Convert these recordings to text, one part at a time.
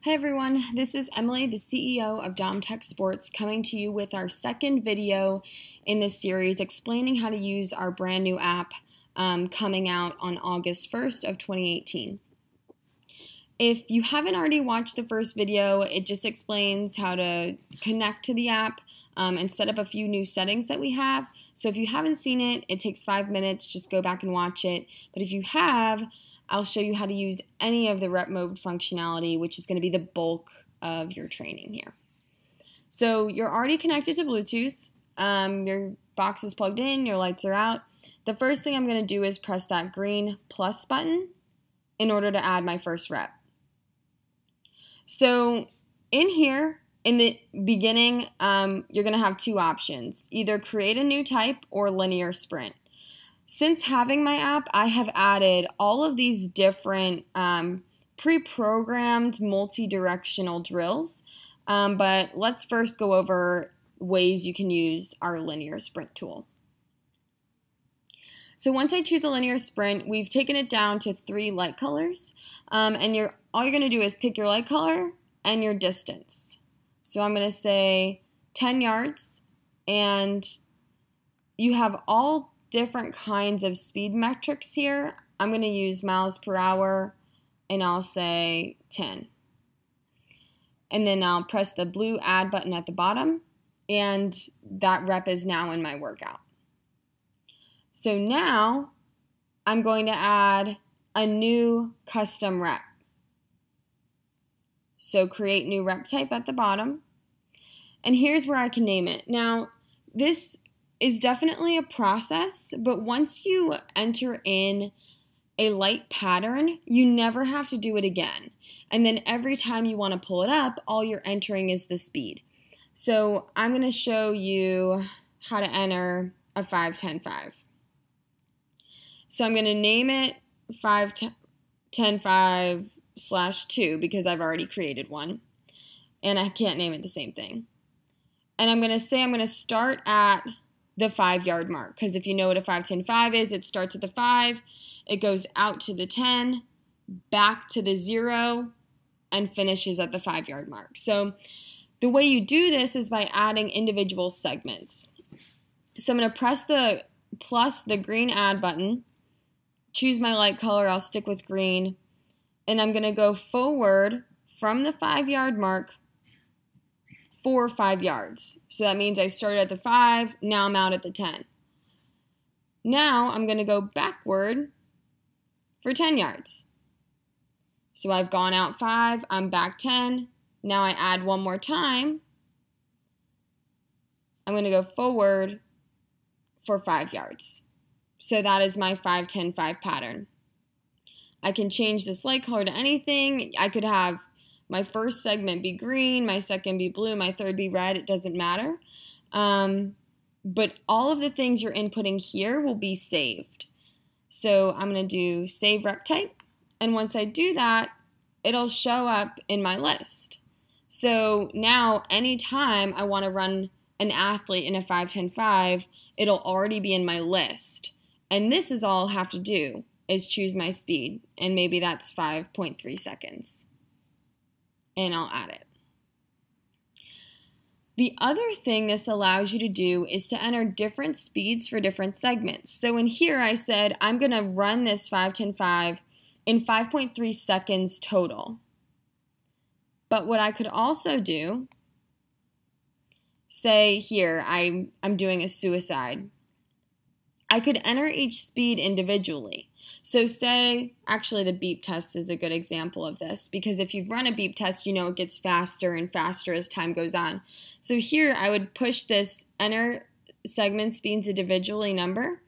Hi everyone, this is Emily, the CEO of DomTech Sports, coming to you with our second video in this series explaining how to use our brand new app coming out on August 1st of 2018. If you haven't already watched the first video, it just explains how to connect to the app and set up a few new settings that we have. So if you haven't seen it, it takes 5 minutes, just go back and watch it. But if you have, I'll show you how to use any of the rep mode functionality, which is going to be the bulk of your training here. So you're already connected to Bluetooth. Your box is plugged in, your lights are out. The first thing I'm going to do is press that green plus button in order to add my first rep. So in here, in the beginning, you're going to have two options, either create a new type or linear sprint. Since having my app, I have added all of these different pre-programmed multi-directional drills, but let's first go over ways you can use our linear sprint tool. So once I choose a linear sprint, we've taken it down to 3 light colors, and all you're going to do is pick your light color and your distance. So I'm going to say 10 yards, and you have all different kinds of speed metrics here. I'm going to use miles per hour, and I'll say 10. And then I'll press the blue add button at the bottom, and that rep is now in my workout. So now I'm going to add a new custom rep. So create new rep type at the bottom. And here's where I can name it. Now, this is definitely a process, but once you enter in a light pattern, you never have to do it again. And then every time you want to pull it up, all you're entering is the speed. So I'm going to show you how to enter a 5-10-5. So I'm going to name it 5-10-5/2 because I've already created one, and I can't name it the same thing. And I'm going to say I'm going to start at the 5-yard mark, because if you know what a 5-10-5 is, it starts at the 5, it goes out to the 10, back to the 0, and finishes at the 5-yard mark. So the way you do this is by adding individual segments. So I'm going to press the green add button, choose my light color, I'll stick with green, and I'm going to go forward from the 5-yard mark for 5 yards. So that means I started at the 5, now I'm out at the 10. Now I'm going to go backward for 10 yards. So I've gone out 5, I'm back 10. Now I add one more time. I'm going to go forward for 5 yards. So that is my 5-10-5 pattern. I can change this light color to anything. I could have my first segment be green, my second be blue, my third be red. It doesn't matter. But all of the things you're inputting here will be saved. So I'm going to do save rep type. And once I do that, it'll show up in my list. So now anytime I want to run an athlete in a 5-10-5, it'll already be in my list. And this is all I'll have to do is choose my speed. And maybe that's 5.3 seconds. And I'll add it. The other thing this allows you to do is to enter different speeds for different segments. So in here I said I'm going to run this 5-10-5 in 5.3 seconds total. But what I could also do, say here I'm doing a suicide. I could enter each speed individually. So say, actually the beep test is a good example of this, because if you've run a beep test, you know it gets faster and faster as time goes on. So here I would push this enter segment speeds individually number,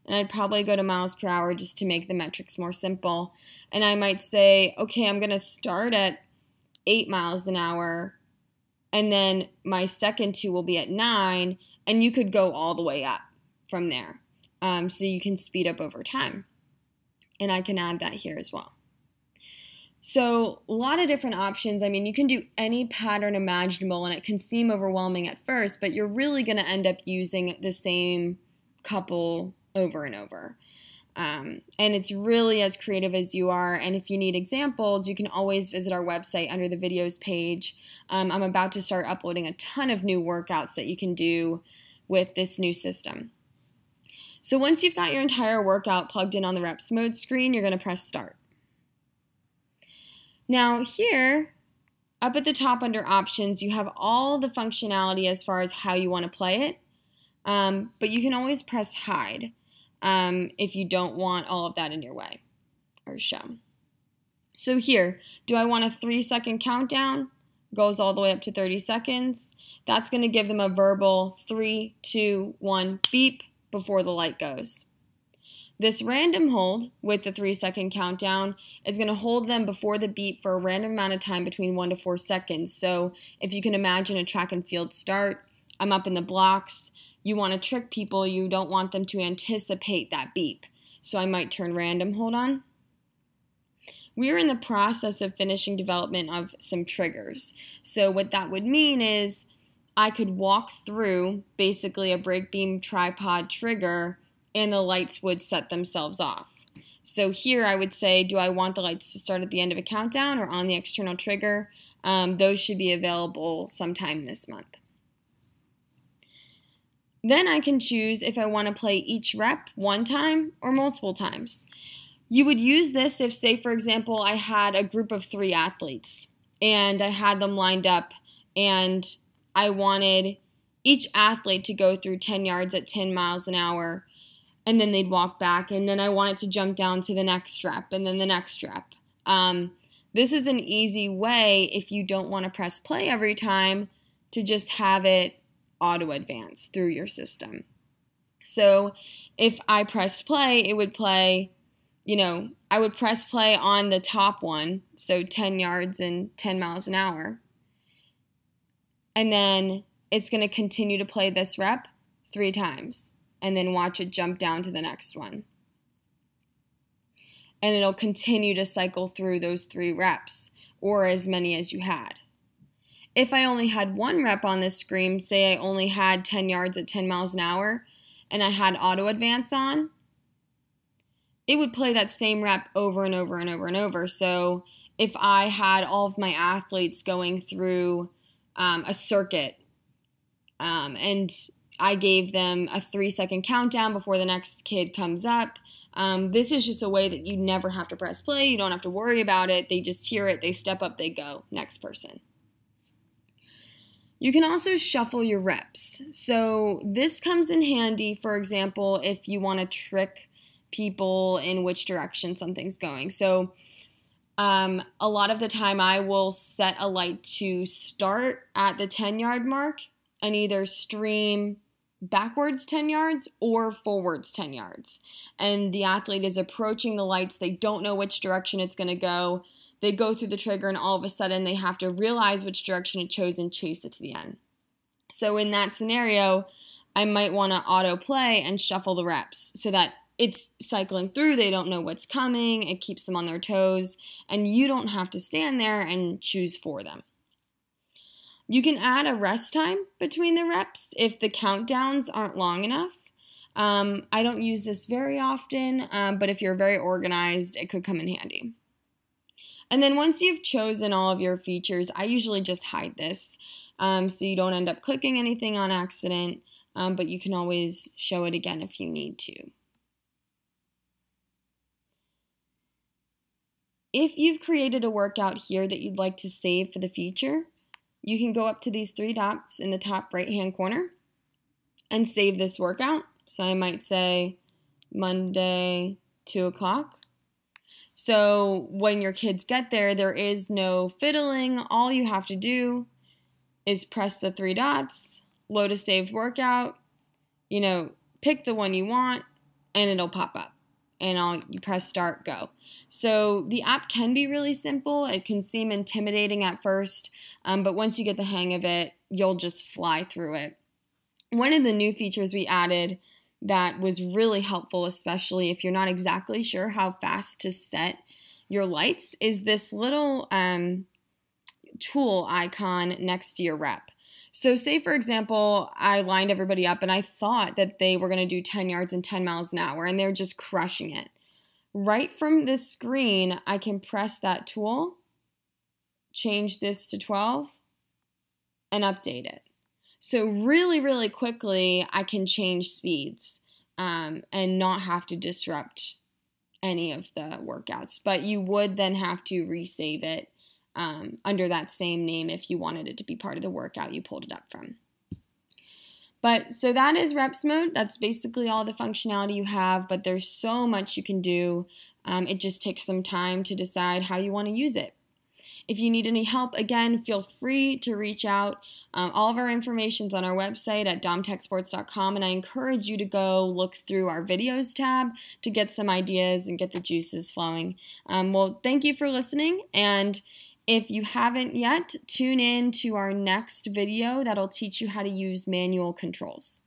and I'd probably go to miles per hour just to make the metrics more simple. And I might say, okay, I'm going to start at 8 miles an hour, and then my second 2 will be at 9, and you could go all the way up from there. So you can speed up over time. And I can add that here as well. So a lot of different options. I mean, you can do any pattern imaginable, and it can seem overwhelming at first, but you're really going to end up using the same couple over and over. And it's really as creative as you are. And if you need examples, you can always visit our website under the videos page. I'm about to start uploading a ton of new workouts that you can do with this new system. So once you've got your entire workout plugged in on the reps mode screen, you're going to press start. Now here, up at the top under options, you have all the functionality as far as how you want to play it, but you can always press hide if you don't want all of that in your way or show. So here, do I want a 3-second countdown? Goes all the way up to 30 seconds. That's going to give them a verbal 3, 2, 1 beep before the light goes. This random hold with the 3-second countdown is going to hold them before the beep for a random amount of time between 1 to 4 seconds. So if you can imagine a track and field start, I'm up in the blocks. You want to trick people. You don't want them to anticipate that beep. So I might turn random hold on. We're in the process of finishing development of some triggers. So what that would mean is I could walk through basically a brake beam tripod trigger and the lights would set themselves off. So here I would say, do I want the lights to start at the end of a countdown or on the external trigger? Those should be available sometime this month. Then I can choose if I want to play each rep one time or multiple times. You would use this if, say, for example, I had a group of 3 athletes and I had them lined up and I wanted each athlete to go through 10 yards at 10 miles an hour and then they'd walk back, and then I want it to jump down to the next rep and then the next rep. This is an easy way, if you don't want to press play every time, to just have it auto advance through your system. So if I pressed play, it would play, I would press play on the top one, so 10 yards and 10 miles an hour. And then it's going to continue to play this rep 3 times. And then watch it jump down to the next one. And it'll continue to cycle through those 3 reps, or as many as you had. If I only had 1 rep on this screen, say I only had 10 yards at 10 miles an hour, and I had auto advance on, it would play that same rep over and over and over and over. So if I had all of my athletes going through a circuit, and I gave them a 3-second countdown before the next kid comes up. This is just a way that you never have to press play. You don't have to worry about it. They just hear it. They step up. They go. Next person. You can also shuffle your reps. So this comes in handy, for example, if you want to trick people in which direction something's going. So a lot of the time I will set a light to start at the 10-yard mark and either stream backwards 10 yards or forwards 10 yards. And the athlete is approaching the lights. They don't know which direction it's going to go. They go through the trigger and all of a sudden they have to realize which direction it chose and chase it to the end. So in that scenario, I might want to auto play and shuffle the reps so that it's cycling through. They don't know what's coming. It keeps them on their toes. And you don't have to stand there and choose for them. You can add a rest time between the reps if the countdowns aren't long enough. I don't use this very often, but if you're very organized, it could come in handy. And then once you've chosen all of your features, I usually just hide this so you don't end up clicking anything on accident, but you can always show it again if you need to. If you've created a workout here that you'd like to save for the future, you can go up to these 3 dots in the top right-hand corner and save this workout. So I might say Monday, 2 o'clock. So when your kids get there, there is no fiddling. All you have to do is press the 3 dots, load a saved workout, pick the one you want, and it'll pop up. And you press start, go. So the app can be really simple. It can seem intimidating at first, but once you get the hang of it, you'll just fly through it. One of the new features we added that was really helpful, especially if you're not exactly sure how fast to set your lights, is this little tool icon next to your rep. So say, for example, I lined everybody up and I thought that they were going to do 10 yards and 10 miles an hour and they're just crushing it. Right from this screen, I can press that tool, change this to 12, and update it. So really, really quickly, I can change speeds and not have to disrupt any of the workouts. But you would then have to resave it under that same name if you wanted it to be part of the workout you pulled it up from. But so that is reps mode. That's basically all the functionality you have, but there's so much you can do. It just takes some time to decide how you want to use it. If you need any help, again, feel free to reach out. All of our information is on our website at domtechsports.com, and I encourage you to go look through our videos tab to get some ideas and get the juices flowing. Well, thank you for listening, and if you haven't yet, tune in to our next video that'll teach you how to use manual controls.